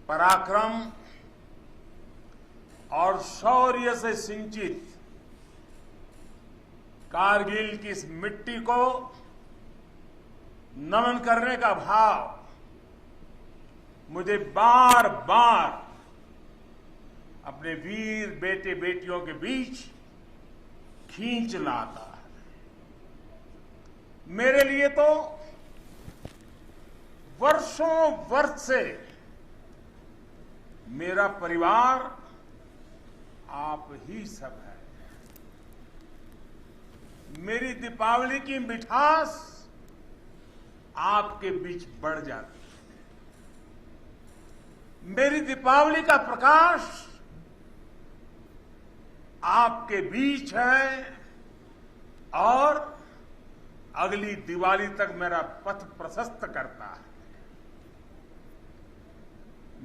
पराक्रम और शौर्य से सिंचित कारगिल की इस मिट्टी को नमन करने का भाव मुझे बार बार अपने वीर बेटे बेटियों के बीच खींच लाता है। मेरे लिए तो वर्षों वर्ष से मेरा परिवार आप ही सब है। मेरी दीपावली की मिठास आपके बीच बढ़ जाती है। मेरी दीपावली का प्रकाश आपके बीच है और अगली दिवाली तक मेरा पथ प्रशस्त करता है।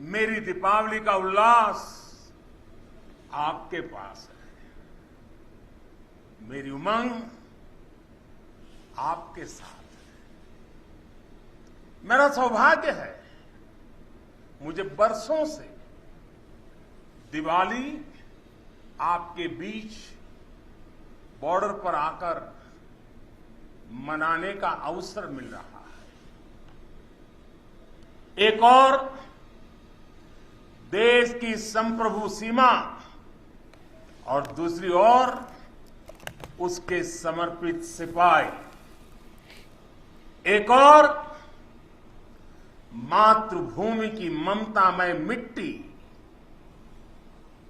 मेरी दीपावली का उल्लास आपके पास है। मेरी उमंग आपके साथ है। मेरा सौभाग्य है, मुझे बरसों से दिवाली आपके बीच बॉर्डर पर आकर मनाने का अवसर मिल रहा है। एक और देश की संप्रभु सीमा और दूसरी ओर उसके समर्पित सिपाही। एक और मातृभूमि की ममतामय मिट्टी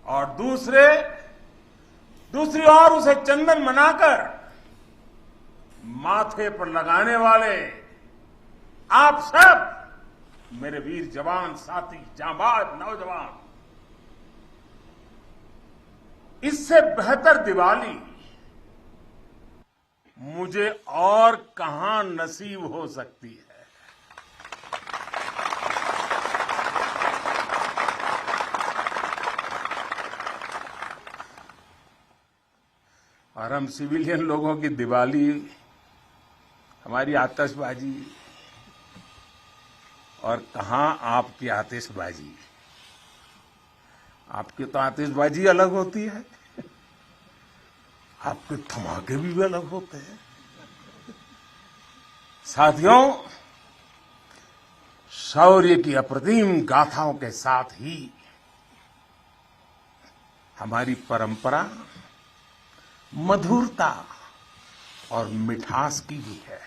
और दूसरी ओर उसे चंदन मनाकर माथे पर लगाने वाले आप सब मेरे वीर जवान साथी, जांबाज नौजवान। इससे बेहतर दिवाली मुझे और कहां नसीब हो सकती है। और हम सिविलियन लोगों की दिवाली, हमारी आतिशबाजी, और कहां आपकी आतिशबाजी। आपकी तो आतिशबाजी अलग होती है, आपके धमाके भी अलग होते हैं। साथियों, शौर्य की अप्रतिम गाथाओं के साथ ही हमारी परंपरा मधुरता और मिठास की भी है।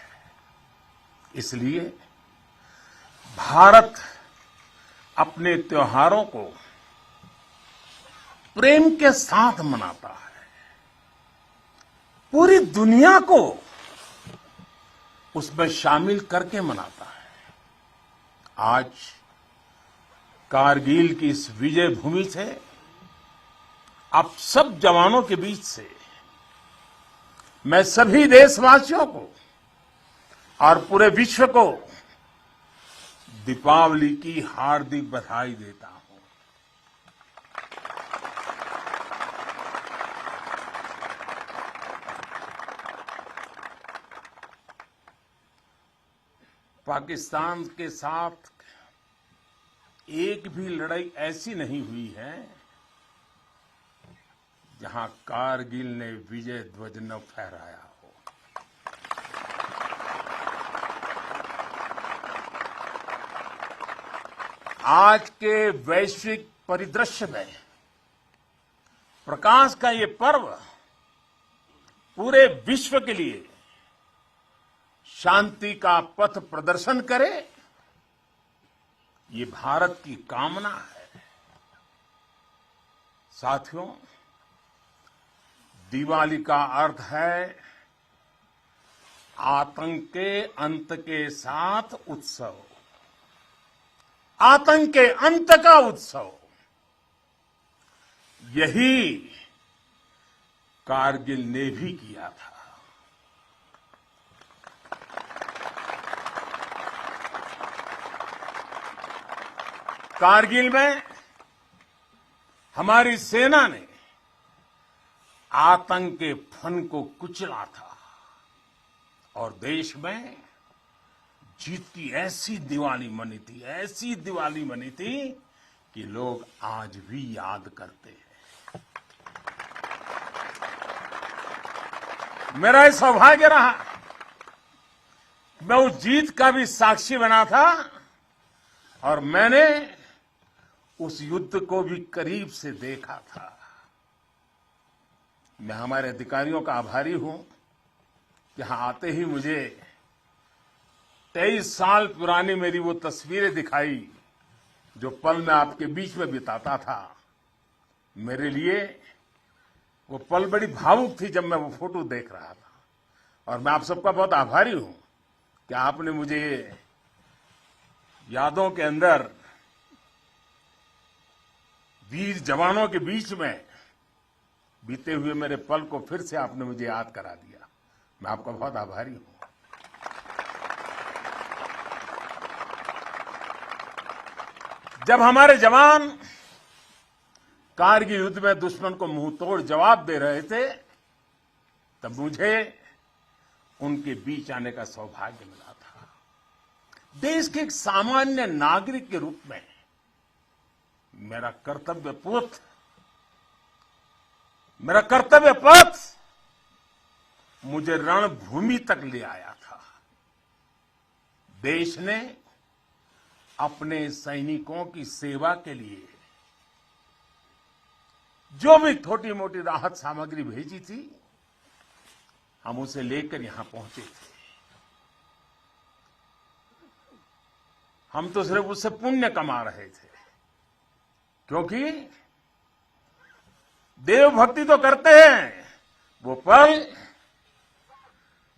इसलिए भारत अपने त्योहारों को प्रेम के साथ मनाता है। पूरी दुनिया को उसमें शामिल करके मनाता है। आज कारगिल की इस विजय भूमि से आप सब जवानों के बीच से मैं सभी देशवासियों को और पूरे विश्व को दीपावली की हार्दिक बधाई देता हूं। पाकिस्तान के साथ एक भी लड़ाई ऐसी नहीं हुई है जहां कारगिल ने विजय ध्वज न फहराया हो। आज के वैश्विक परिदृश्य में प्रकाश का ये पर्व पूरे विश्व के लिए शांति का पथ प्रदर्शन करे, ये भारत की कामना है। साथियों, दिवाली का अर्थ है आतंक के अंत के साथ उत्सव, आतंक के अंत का उत्सव। यही कारगिल ने भी किया था। कारगिल में हमारी सेना ने आतंक के फन को कुचला था और देश में जीत की ऐसी दिवाली मनी थी, ऐसी दिवाली मनी थी कि लोग आज भी याद करते हैं। मेरा ये सौभाग्य रहा, मैं उस जीत का भी साक्षी बना था और मैंने उस युद्ध को भी करीब से देखा था। मैं हमारे अधिकारियों का आभारी हूं कि यहां आते ही मुझे 23 साल पुरानी मेरी वो तस्वीरें दिखाई जो पल मैं आपके बीच में बिताता था। मेरे लिए वो पल बड़ी भावुक थी जब मैं वो फोटो देख रहा था, और मैं आप सबका बहुत आभारी हूं कि आपने मुझे यादों के अंदर वीर जवानों के बीच में बीते हुए मेरे पल को फिर से आपने मुझे याद करा दिया। मैं आपका बहुत आभारी हूं। जब हमारे जवान कारगिल युद्ध में दुश्मन को मुंह तोड़ जवाब दे रहे थे, तब मुझे उनके बीच आने का सौभाग्य मिला था। देश के एक सामान्य नागरिक के रूप में मेरा कर्तव्य पथ मुझे रणभूमि तक ले आया था। देश ने अपने सैनिकों की सेवा के लिए जो भी छोटी मोटी राहत सामग्री भेजी थी, हम उसे लेकर यहां पहुंचे थे। हम तो सिर्फ उससे पुण्य कमा रहे थे, क्योंकि देवभक्ति तो करते हैं, वो पल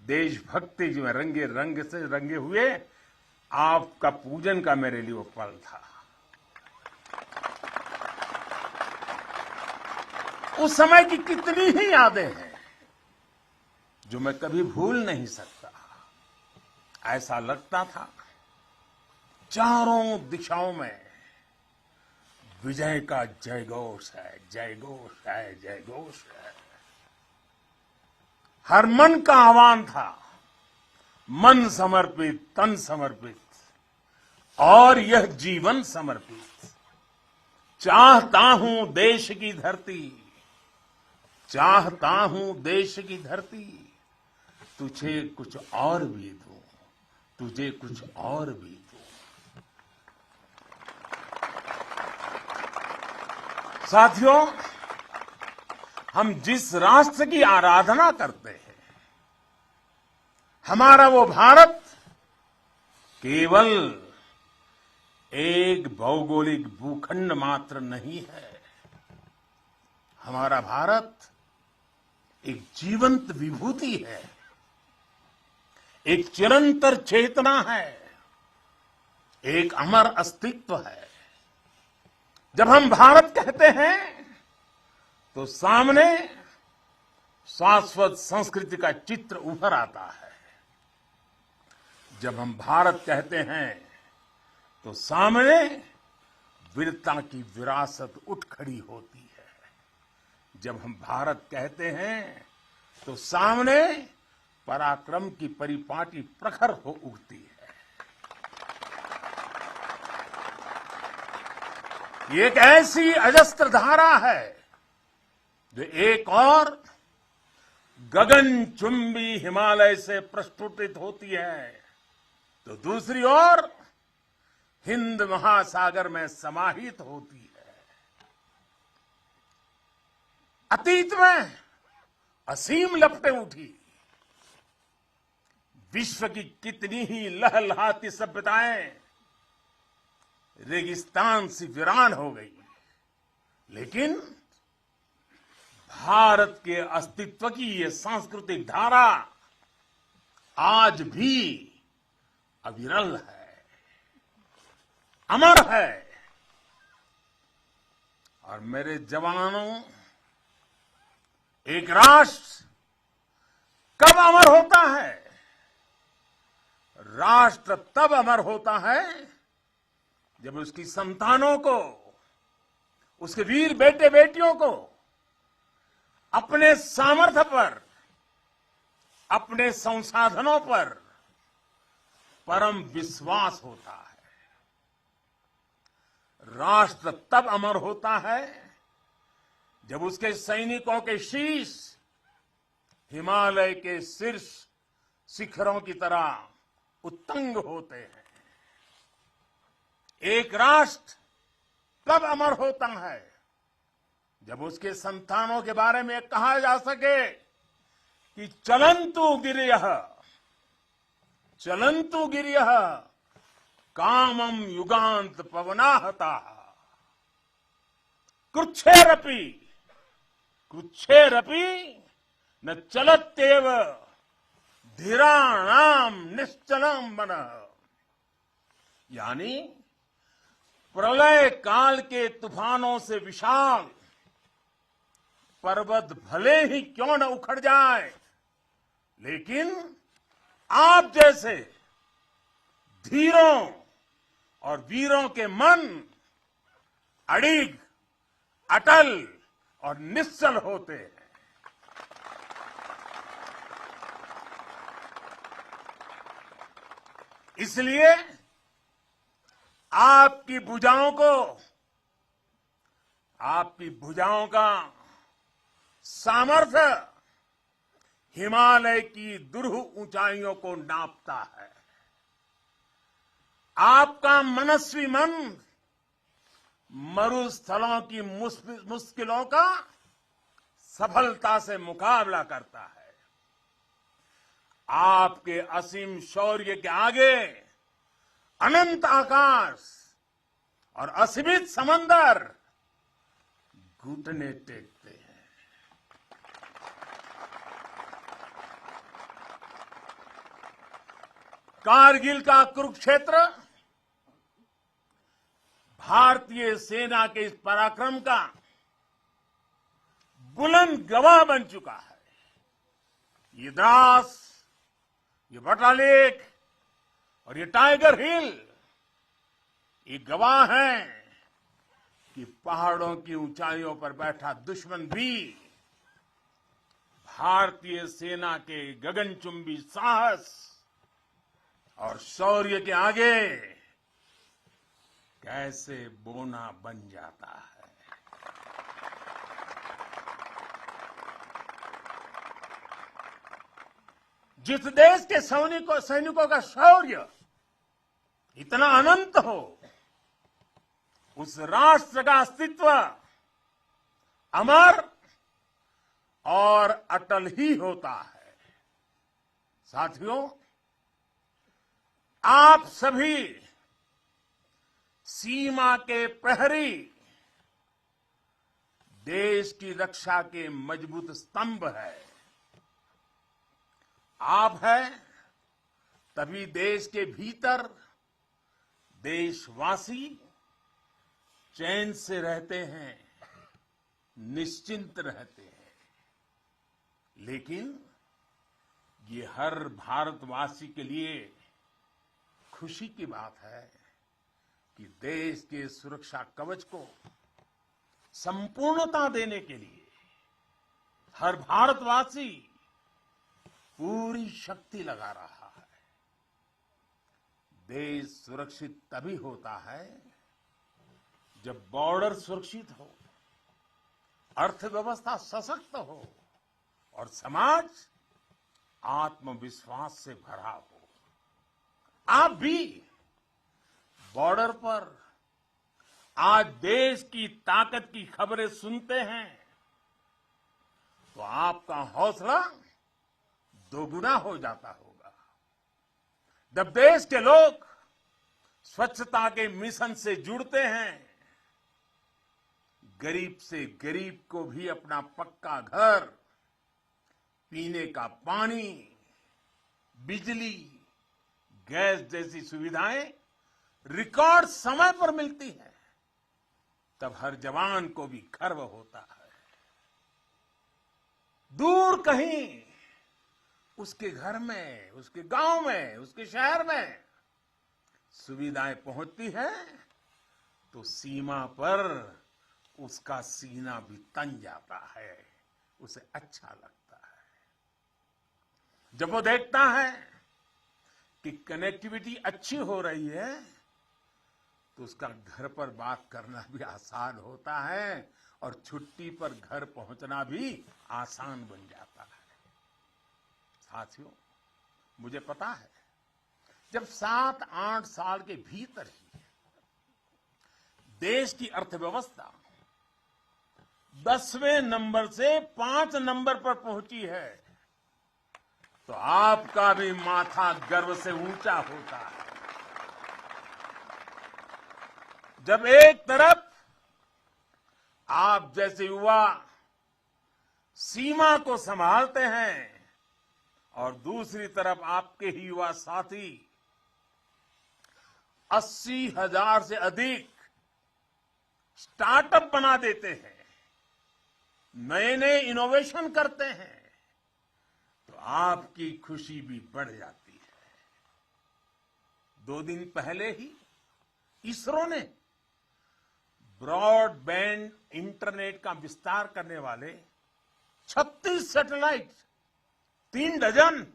देशभक्ति जो रंग से रंगे हुए आपका पूजन का मेरे लिए वो पल था। उस समय की कितनी ही यादें हैं जो मैं कभी भूल नहीं सकता। ऐसा लगता था चारों दिशाओं में विजय का जयघोष है, जयघोष है, जयघोष है। हर मन का आह्वान था, मन समर्पित, तन समर्पित और यह जीवन समर्पित। चाहता हूं देश की धरती, चाहता हूं देश की धरती, तुझे कुछ और भी दूं, तुझे कुछ और भी दूं। साथियों, हम जिस राष्ट्र की आराधना करते हैं, हमारा वो भारत केवल एक भौगोलिक भूखंड मात्र नहीं है। हमारा भारत एक जीवंत विभूति है, एक चिरंतर चेतना है, एक अमर अस्तित्व है। जब हम भारत कहते हैं तो सामने शाश्वत संस्कृति का चित्र उभर आता है। जब हम भारत कहते हैं तो सामने वीरता की विरासत उठ खड़ी होती है। जब हम भारत कहते हैं तो सामने पराक्रम की परिपाटी प्रखर हो उठती है। ये एक ऐसी अजस्त्र धारा है जो एक और गगनचुंबी हिमालय से प्रस्फुटित होती है, तो दूसरी ओर हिंद महासागर में समाहित होती है। अतीत में असीम लपटें उठी, विश्व की कितनी ही लहलहाती सभ्यताएं रेगिस्तान सी वीरान हो गई, लेकिन भारत के अस्तित्व की ये सांस्कृतिक धारा आज भी अविरल है, अमर है। और मेरे जवानों, एक राष्ट्र कब अमर होता है? राष्ट्र तब अमर होता है जब उसकी संतानों को, उसके वीर बेटे बेटियों को अपने सामर्थ्य पर, अपने संसाधनों पर परम विश्वास होता है। राष्ट्र तब अमर होता है जब उसके सैनिकों के शीश हिमालय के शीर्ष शिखरों की तरह उत्तुंग होते हैं। एक राष्ट्र तब अमर होता है जब उसके संतानों के बारे में कहा जा सके कि चलन्तु गिरयः कामम युगांत पवनाहता कृच्छेरपि न चलत्येव धीराणाम निश्चलम मनः। यानी प्रलय काल के तूफानों से विशाल पर्वत भले ही क्यों न उखड़ जाए, लेकिन आप जैसे धीरों और वीरों के मन अड़िग, अटल और निश्चल होते हैं। इसलिए आपकी भुजाओं का सामर्थ्य हिमालय की दुरूह ऊंचाइयों को नापता है। आपका मनस्वी मन मरुस्थलों की मुश्किलों का सफलता से मुकाबला करता है। आपके असीम शौर्य के आगे अनंत आकाश और असीमित समंदर घुटने टेकते हैं। कारगिल का कुरुक्षेत्र भारतीय सेना के इस पराक्रम का बुलंद गवाह बन चुका है। ये द्रास, ये बटालेक और ये टाइगर हिल ये गवाह हैं कि पहाड़ों की ऊंचाइयों पर बैठा दुश्मन भी भारतीय सेना के गगनचुंबी साहस और शौर्य के आगे कैसे बोना बन जाता है। जिस देश के सैनिकों का शौर्य इतना अनंत हो, उस राष्ट्र का अस्तित्व अमर और अटल ही होता है। साथियों, आप सभी सीमा के प्रहरी, देश की रक्षा के मजबूत स्तंभ है। आप हैं, तभी देश के भीतर देशवासी चैन से रहते हैं, निश्चिंत रहते हैं। लेकिन ये हर भारतवासी के लिए खुशी की बात है कि देश के सुरक्षा कवच को संपूर्णता देने के लिए हर भारतवासी पूरी शक्ति लगा रहा है। देश सुरक्षित तभी होता है जब बॉर्डर सुरक्षित हो, अर्थव्यवस्था सशक्त हो और समाज आत्मविश्वास से भरा हो। आप भी बॉर्डर पर आज देश की ताकत की खबरें सुनते हैं तो आपका हौसला दोगुना हो जाता होगा। जब देश के लोग स्वच्छता के मिशन से जुड़ते हैं, गरीब से गरीब को भी अपना पक्का घर, पीने का पानी, बिजली, गैस जैसी सुविधाएं रिकॉर्ड समय पर मिलती हैं, तब हर जवान को भी गर्व होता है। दूर कहीं उसके घर में, उसके गांव में, उसके शहर में सुविधाएं पहुंचती है तो सीमा पर उसका सीना भी तन जाता है, उसे अच्छा लगता है। जब वो देखता है कि कनेक्टिविटी अच्छी हो रही है तो उसका घर पर बात करना भी आसान होता है और छुट्टी पर घर पहुंचना भी आसान बन जाता है। साथियों, मुझे पता है जब 7-8 साल के भीतर ही देश की अर्थव्यवस्था 10वें नंबर से 5 नंबर पर पहुंची है तो आपका भी माथा गर्व से ऊंचा होता है। जब एक तरफ आप जैसे युवा सीमा को संभालते हैं और दूसरी तरफ आपके ही युवा साथी 80,000 से अधिक स्टार्टअप बना देते हैं, नए नए इनोवेशन करते हैं, तो आपकी खुशी भी बढ़ जाती है। 2 दिन पहले ही इसरो ने ब्रॉडबैंड इंटरनेट का विस्तार करने वाले 36 सैटेलाइट 3 डजन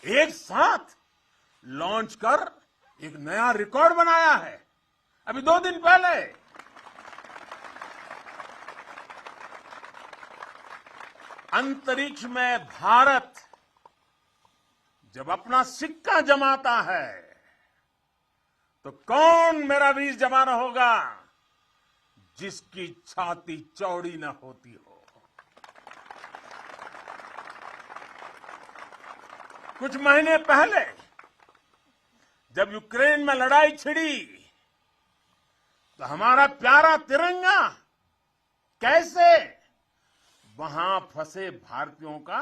एक साथ लॉन्च कर एक नया रिकॉर्ड बनाया है। अभी 2 दिन पहले अंतरिक्ष में भारत जब अपना सिक्का जमाता है तो कौन मेरा वीर जवान होगा जिसकी छाती चौड़ी न होती हो। कुछ महीने पहले जब यूक्रेन में लड़ाई छिड़ी तो हमारा प्यारा तिरंगा कैसे वहां फंसे भारतीयों का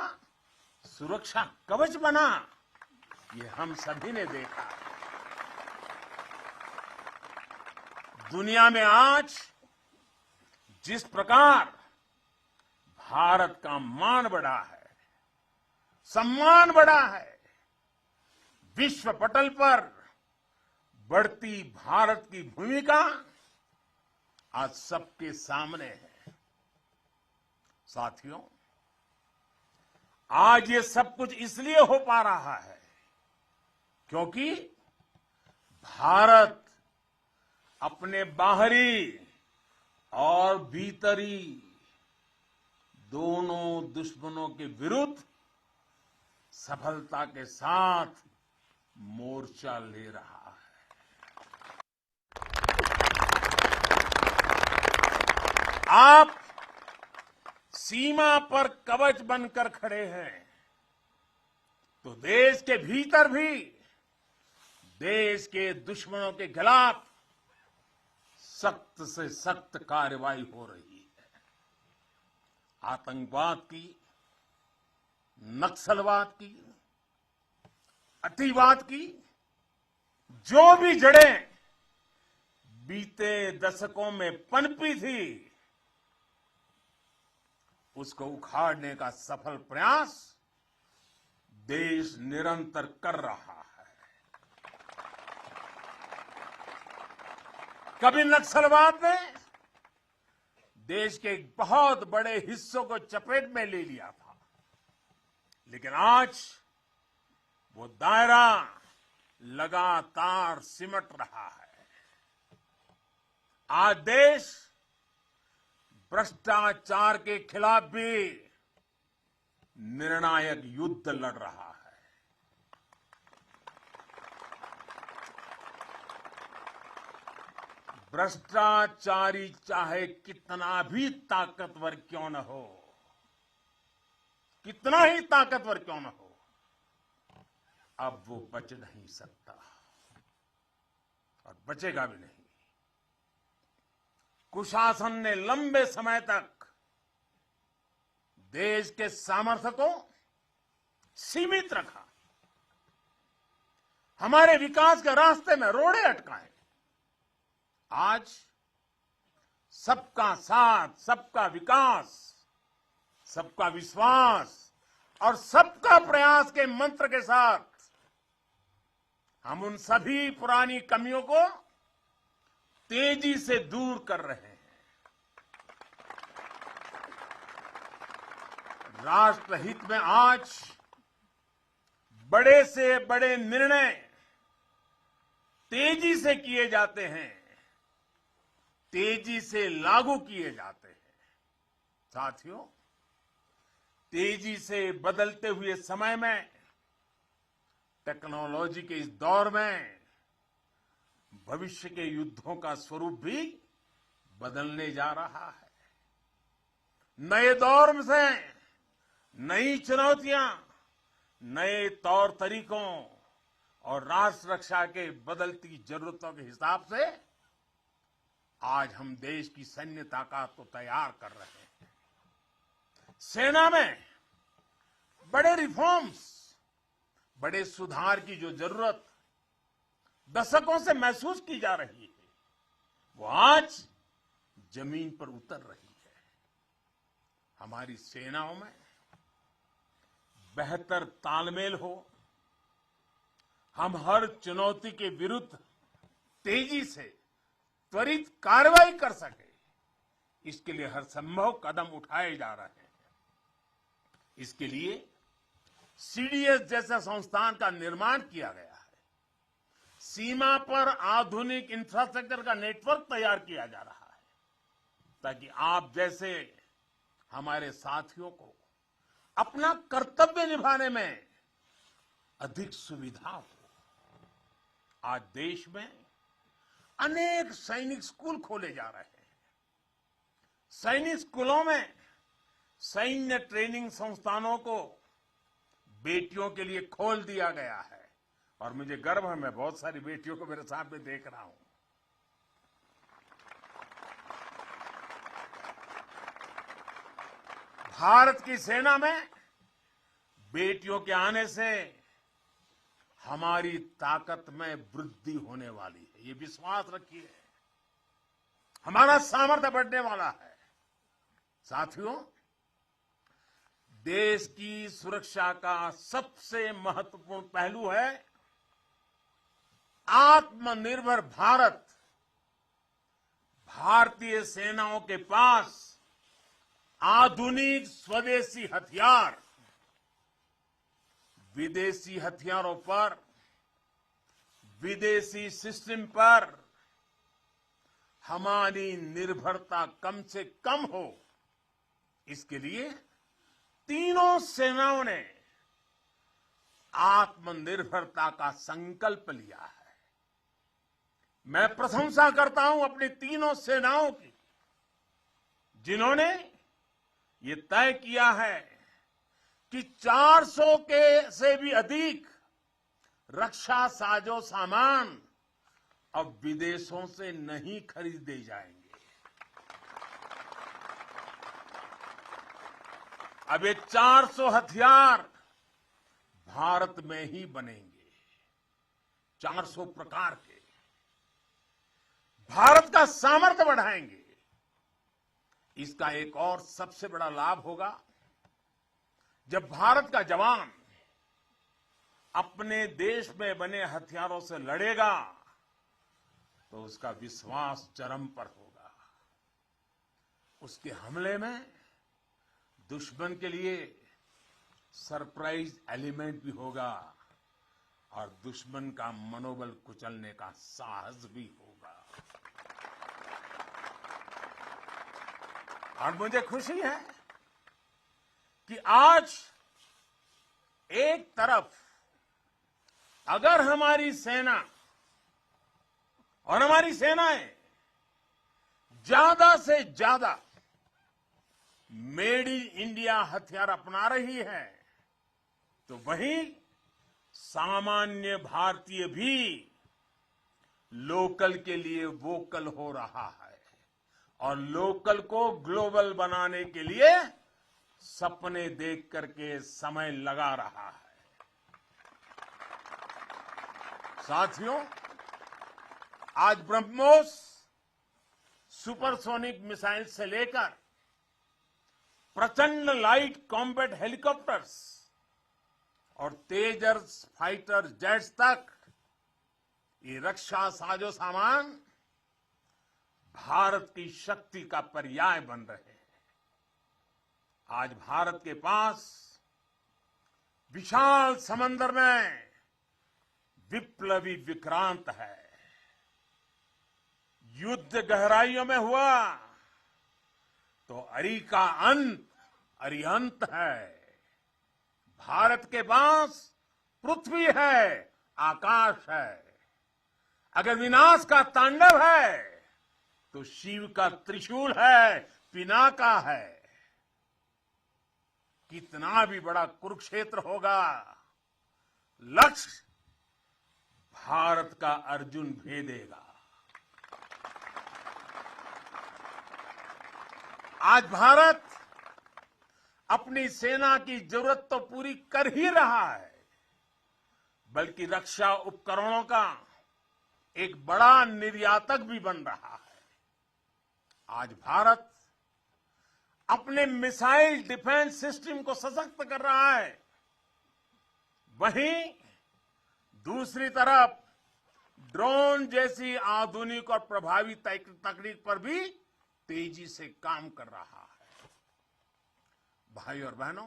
सुरक्षा कवच बना, ये हम सभी ने देखा। दुनिया में आज जिस प्रकार भारत का मान बढ़ा है, सम्मान बढ़ा है, विश्व पटल पर बढ़ती भारत की भूमिका आज सबके सामने है। साथियों, आज ये सब कुछ इसलिए हो पा रहा है क्योंकि भारत अपने बाहरी और भीतरी दोनों दुश्मनों के विरुद्ध सफलता के साथ मोर्चा ले रहा है। आप सीमा पर कवच बनकर खड़े हैं तो देश के भीतर भी देश के दुश्मनों के खिलाफ सख्त से सख्त कार्रवाई हो रही है। आतंकवाद की, नक्सलवाद की, अतिवाद की जो भी जड़ें बीते दशकों में पनपी थी उसको उखाड़ने का सफल प्रयास देश निरंतर कर रहा है। कभी नक्सलवाद ने देश के एक बहुत बड़े हिस्सों को चपेट में ले लिया था, लेकिन आज वो दायरा लगातार सिमट रहा है। आज देश भ्रष्टाचार के खिलाफ भी निर्णायक युद्ध लड़ रहा है। भ्रष्टाचारी चाहे कितना भी ताकतवर क्यों न हो, कितना ही ताकतवर क्यों न हो, अब वो बच नहीं सकता और बचेगा भी नहीं। कुशासन ने लंबे समय तक देश के सामर्थ्य को सीमित रखा, हमारे विकास के रास्ते में रोड़े अटकाए। आज सबका साथ, सबका विकास, सबका विश्वास और सबका प्रयास के मंत्र के साथ हम उन सभी पुरानी कमियों को तेजी से दूर कर रहे हैं। राष्ट्रहित में आज बड़े से बड़े निर्णय तेजी से किए जाते हैं, तेजी से लागू किए जाते हैं। साथियों, तेजी से बदलते हुए समय में, टेक्नोलॉजी के इस दौर में भविष्य के युद्धों का स्वरूप भी बदलने जा रहा है। नए दौर से नई चुनौतियां, नए तौर तरीकों और राष्ट्र रक्षा के बदलती जरूरतों के हिसाब से आज हम देश की सैन्य ताकत को तैयार कर रहे हैं। सेना में बड़े रिफॉर्म्स, बड़े सुधार की जो जरूरत दशकों से महसूस की जा रही है, वो आज जमीन पर उतर रही है। हमारी सेनाओं में बेहतर तालमेल हो, हम हर चुनौती के विरुद्ध तेजी से त्वरित कार्रवाई कर सके, इसके लिए हर संभव कदम उठाए जा रहे हैं। इसके लिए सीडीएस जैसा संस्थान का निर्माण किया गया है। सीमा पर आधुनिक इंफ्रास्ट्रक्चर का नेटवर्क तैयार किया जा रहा है, ताकि आप जैसे हमारे साथियों को अपना कर्तव्य निभाने में अधिक सुविधा हो। आज देश में अनेक सैनिक स्कूल खोले जा रहे हैं। सैनिक स्कूलों में सैन्य ट्रेनिंग संस्थानों को बेटियों के लिए खोल दिया गया है और मुझे गर्व है, मैं बहुत सारी बेटियों को मेरे सामने देख रहा हूं। भारत की सेना में बेटियों के आने से हमारी ताकत में वृद्धि होने वाली है, ये विश्वास रखिए। हमारा सामर्थ्य बढ़ने वाला है। साथियों, देश की सुरक्षा का सबसे महत्वपूर्ण पहलू है आत्मनिर्भर भारत। भारतीय सेनाओं के पास आधुनिक स्वदेशी हथियार, विदेशी हथियारों पर, विदेशी सिस्टम पर हमारी निर्भरता कम से कम हो, इसके लिए तीनों सेनाओं ने आत्मनिर्भरता का संकल्प लिया है। मैं प्रशंसा करता हूं अपनी तीनों सेनाओं की, जिन्होंने ये तय किया है कि 400 के से भी अधिक रक्षा साजो सामान अब विदेशों से नहीं खरीदे जाएंगे। अब ये 400 हथियार भारत में ही बनेंगे, 400 प्रकार के। भारत का सामर्थ्य बढ़ाएंगे। इसका एक और सबसे बड़ा लाभ होगा, जब भारत का जवान अपने देश में बने हथियारों से लड़ेगा तो उसका विश्वास चरम पर होगा। उसके हमले में दुश्मन के लिए सरप्राइज एलिमेंट भी होगा और दुश्मन का मनोबल कुचलने का साहस भी होगा। और मुझे खुशी है कि आज एक तरफ अगर हमारी सेना और हमारी सेनाएं ज्यादा से ज्यादा मेड इन इंडिया हथियार अपना रही है, तो वहीं सामान्य भारतीय भी लोकल के लिए वोकल हो रहा है और लोकल को ग्लोबल बनाने के लिए सपने देख करके समय लगा रहा है। साथियों, आज ब्रह्मोस सुपरसोनिक मिसाइल से लेकर प्रचंड लाइट कॉम्बैट हेलीकॉप्टर्स और तेजस फाइटर जेट्स तक ये रक्षा साजो सामान भारत की शक्ति का पर्याय बन रहे हैं। आज भारत के पास विशाल समंदर में विप्लवी विक्रांत है। युद्ध गहराइयों में हुआ तो अरी का अंत अरिहंत है। भारत के पास पृथ्वी है, आकाश है। अगर विनाश का तांडव है तो शिव का त्रिशूल है, पिनाका है। कितना भी बड़ा कुरुक्षेत्र होगा, लक्ष्य भारत का अर्जुन भेदेगा। आज भारत अपनी सेना की जरूरत तो पूरी कर ही रहा है, बल्कि रक्षा उपकरणों का एक बड़ा निर्यातक भी बन रहा है। आज भारत अपने मिसाइल डिफेंस सिस्टम को सशक्त कर रहा है, वहीं दूसरी तरफ ड्रोन जैसी आधुनिक और प्रभावी तकनीक पर भी तेजी से काम कर रहा है। भाई और बहनों,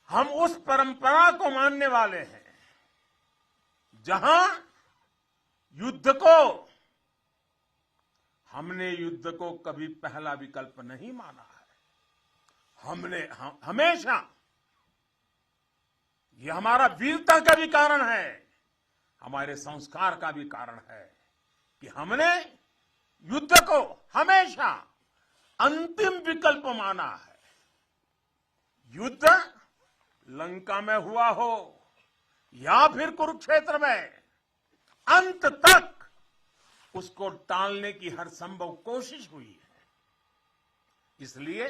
हम उस परंपरा को मानने वाले हैं जहां हमने युद्ध को कभी पहला विकल्प नहीं माना है। हमने हमेशा, यह हमारा वीरता का भी कारण है, हमारे संस्कार का भी कारण है कि हमने युद्ध को हमेशा अंतिम विकल्प माना है। युद्ध लंका में हुआ हो या फिर कुरुक्षेत्र में, अंत तक उसको टालने की हर संभव कोशिश हुई है। इसलिए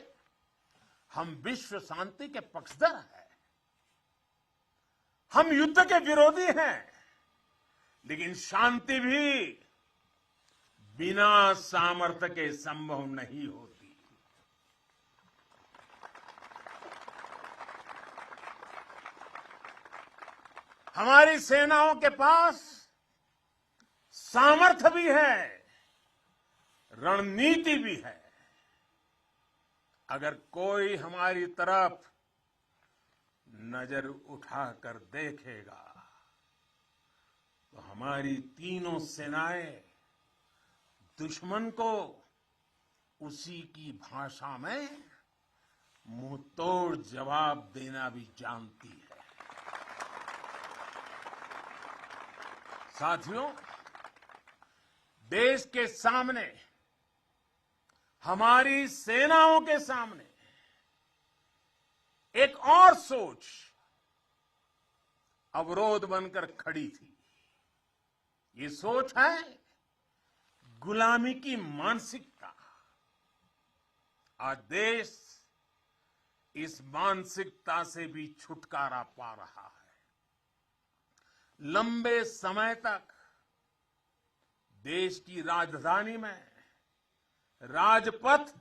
हम विश्व शांति के पक्षधर हैं। हम युद्ध के विरोधी हैं, लेकिन शांति भी बिना सामर्थ्य के संभव नहीं होती। हमारी सेनाओं के पास सामर्थ्य भी है, रणनीति भी है। अगर कोई हमारी तरफ नजर उठाकर देखेगा तो हमारी तीनों सेनाएं दुश्मन को उसी की भाषा में मुंहतोड़ जवाब देना भी जानती है। साथियों, देश के सामने, हमारी सेनाओं के सामने एक और सोच अवरोध बनकर खड़ी थी। ये सोच है गुलामी की मानसिकता। आज देश इस मानसिकता से भी छुटकारा पा रहा है। लंबे समय तक देश की राजधानी में राजपथ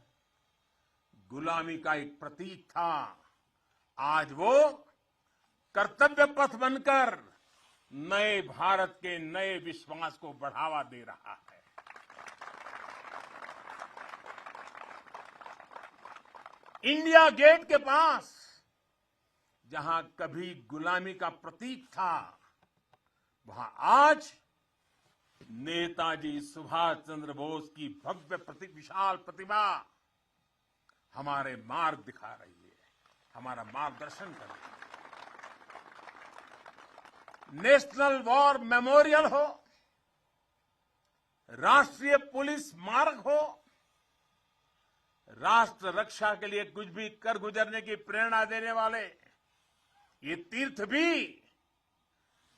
गुलामी का एक प्रतीक था। आज वो कर्तव्य पथ बनकर नए भारत के नए विश्वास को बढ़ावा दे रहा है। इंडिया गेट के पास जहां कभी गुलामी का प्रतीक था, वहां आज नेताजी सुभाष चंद्र बोस की भव्य विशाल प्रतिमा हमारे मार्ग दिखा रही है, हमारा मार्गदर्शन कर रही है। नेशनल वॉर मेमोरियल हो, राष्ट्रीय पुलिस स्मारक हो, राष्ट्र रक्षा के लिए कुछ भी कर गुजरने की प्रेरणा देने वाले ये तीर्थ भी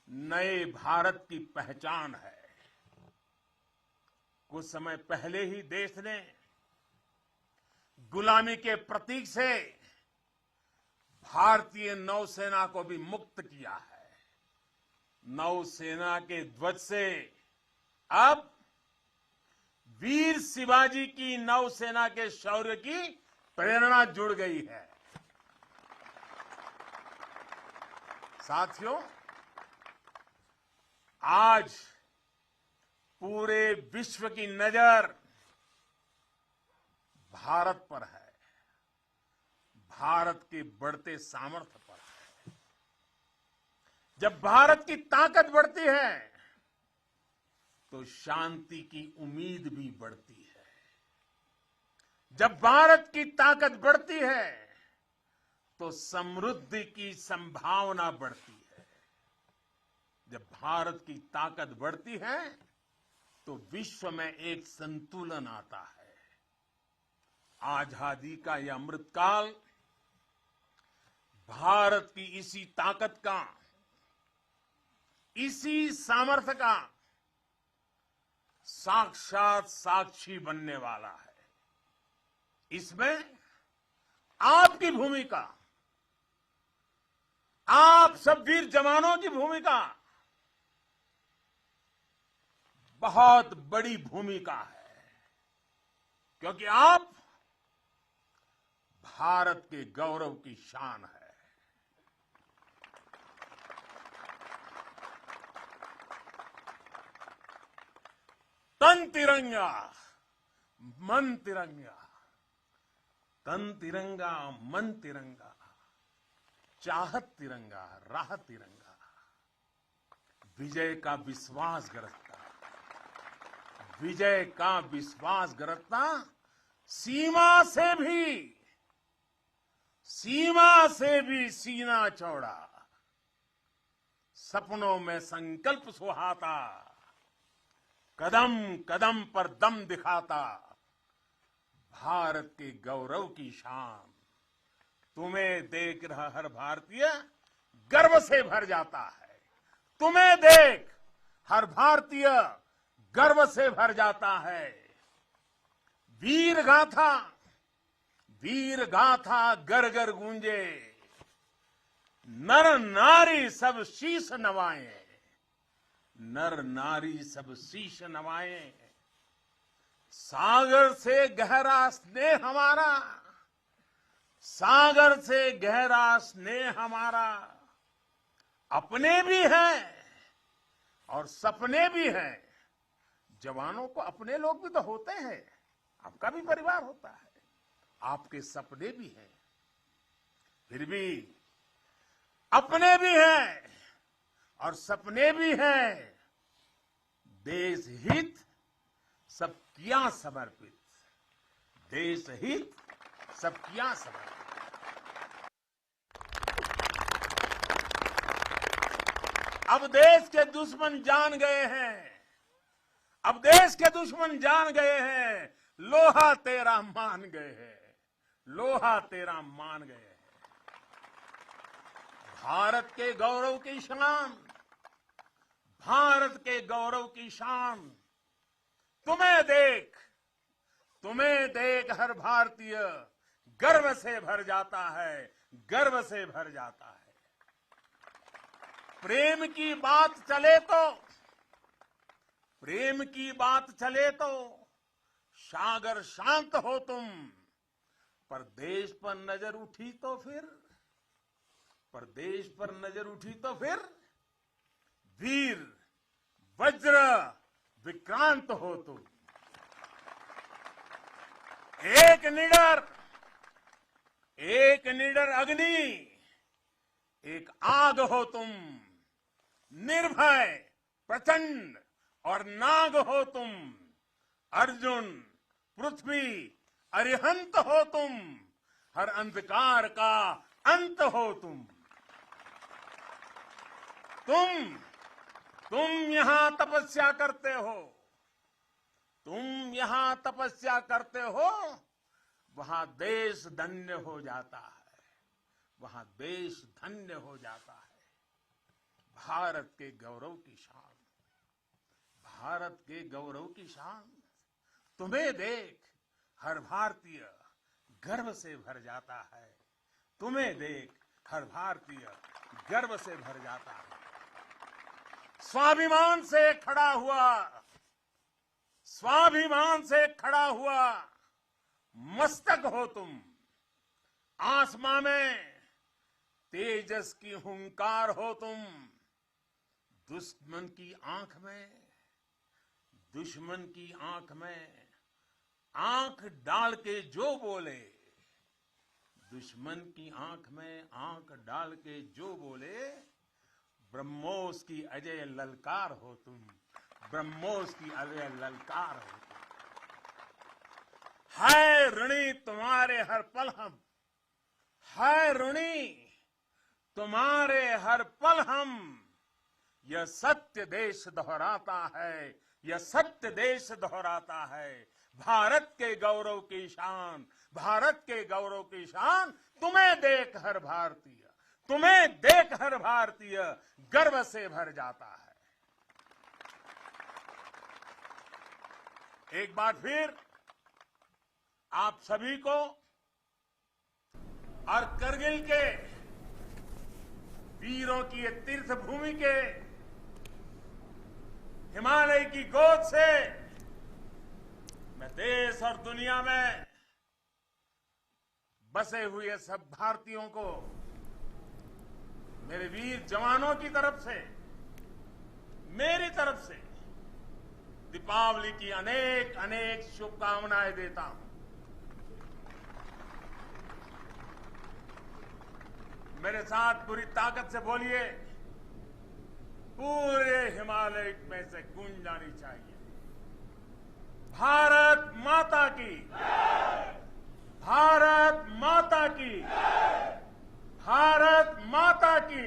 नए भारत की पहचान है। कुछ समय पहले ही देश ने गुलामी के प्रतीक से भारतीय नौसेना को भी मुक्त किया है। नौसेना के ध्वज से अब वीर शिवाजी की नौसेना के शौर्य की प्रेरणा जुड़ गई है। साथियों, आज पूरे विश्व की नजर भारत पर है, भारत के बढ़ते सामर्थ्य पर है। जब भारत की ताकत बढ़ती है तो शांति की उम्मीद भी बढ़ती है। जब भारत की ताकत बढ़ती है तो समृद्धि की संभावना बढ़ती है। जब भारत की ताकत बढ़ती है तो विश्व में एक संतुलन आता है। आजादी का यह अमृतकाल भारत की इसी ताकत का, इसी सामर्थ्य का साक्षात साक्षी बनने वाला है। इसमें आपकी भूमिका, आप सब वीर जवानों की भूमिका बहुत बड़ी भूमिका है, क्योंकि आप भारत के गौरव की शान है। तन तिरंगा मन तिरंगा, तन तिरंगा मन तिरंगा, चाहत तिरंगा राह तिरंगा, विजय का विश्वास गरजता, विजय का विश्वास गरजता, सीमा से भी सीना चौड़ा, सपनों में संकल्प सुहाता, कदम कदम पर दम दिखाता, भारत के गौरव की शान तुम्हें देख रहा हर भारतीय गर्व से भर जाता है। तुम्हें देख हर भारतीय गर्व से भर जाता है। वीर गाथा गर गर गूंजे, नर नारी सब शीश नवाएं, नर नारी सब शीश नवाएं। सागर से गहरा स्नेह हमारा, सागर से गहरा स्नेह हमारा, अपने भी हैं और सपने भी हैं। जवानों को अपने लोग भी तो होते हैं, आपका भी परिवार होता है, आपके सपने भी हैं, फिर भी अपने भी हैं और सपने भी हैं। देश हित सब किया समर्पित, देश हित सब किया समर्पित। अब देश के दुश्मन जान गए हैं, अब देश के दुश्मन जान गए हैं, लोहा तेरा मान गए हैं, लोहा तेरा मान गए हैं। भारत के गौरव की शान, भारत के गौरव की शान तुम्हें देख हर भारतीय गर्व से भर जाता है, गर्व से भर जाता है। प्रेम की बात चले तो सागर शांत हो तुम, पर देश पर नजर उठी तो फिर वीर वज्र विक्रांत हो तुम। एक निडर अग्नि, एक आग हो तुम, निर्भय प्रचंड और नाग हो तुम। अर्जुन पृथ्वी अरिहंत हो तुम, हर अंधकार का अंत हो तुम। तुम यहां तपस्या करते हो, तुम यहां तपस्या करते हो, वहां देश धन्य हो जाता है, वहां देश धन्य हो जाता है। भारत के गौरव की शान, भारत के गौरव की शान तुम्हें देख हर भारतीय गर्व से भर जाता है, तुम्हें देख हर भारतीय गर्व से भर जाता है। स्वाभिमान से खड़ा हुआ मस्तक हो तुम। आसमां में तेजस की हुंकार हो तुम। दुश्मन की आंख में आंख डाल के जो बोले, दुश्मन की आंख में आंख डाल के जो बोले, ब्रह्मोस की अजय ललकार हो तुम, ब्रह्मोस की अलय ललकार होती है ऋणी तुम्हारे हर पल हम, है ऋणी तुम्हारे हर पल हम। यह सत्य देश दोहराता है, यह सत्य देश दोहराता है। भारत के गौरव की शान, भारत के गौरव की शान, तुम्हें देख हर भारतीय, तुम्हें देख हर भारतीय गर्व से भर जाता है। एक बार फिर आप सभी को और करगिल के वीरों की ये तीर्थ भूमि के हिमालय की गोद से मैं देश और दुनिया में बसे हुए सब भारतीयों को, मेरे वीर जवानों की तरफ से, मेरी तरफ से दीपावली की अनेक अनेक शुभकामनाएं देता हूं। मेरे साथ पूरी ताकत से बोलिए, पूरे हिमालय में से गूंज जानी चाहिए, भारत माता की, भारत माता की, भारत माता की।